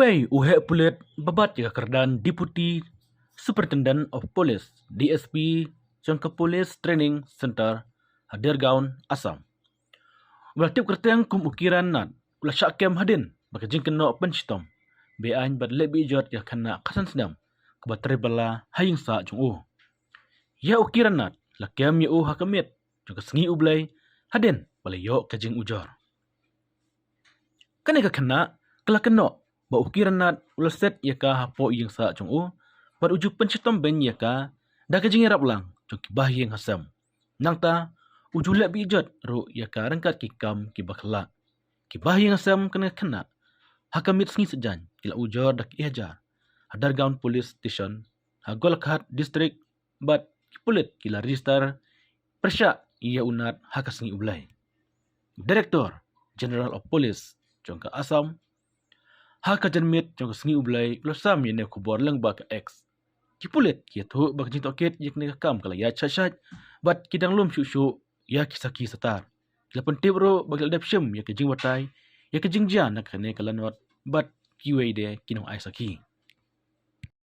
Ublay uhe pulit babat ya kerdan Deputy Superintendent of Police DSP Jangka Police Training Center Hadirgaon Assam. Ulah tip kerteng kum ukiran nat ulah syakem hadin baka jing kena penchitom beain bad lebi jot ya kena kasan sedam kebat bala haying sa jung ya ukiran nat lakem ya hakamit juga sengi ublay hadin bala yo kajing ujor kaneka kena kala kena ba ukiran nat ulah set ya ka hapo yang sa jung bad ujuk penchitom ben ya ka da kajing irap lang jung kibah yang hasam nangta ujulak bijot ru ya ka rangkat kikam kibakla kibah yang hasam kena hakamit sengi sejan kila ujor dak ihajar Hadirgaon Police Station Golkhat District bat pulit kila register persya ia unat hakasengi ublay Director General of Police jongka Assam hakajanmit jongka sengi ublay ulosam yene kubor lang baka X kipulit kia tu bak jing tokit yek ne kam kala ya chachat bat kidang lum shu ya kisaki satar kila pentip ro bak dep shim ya kejing watai ya kejing jan nak ne kala not bat kiwe de kinong ai saki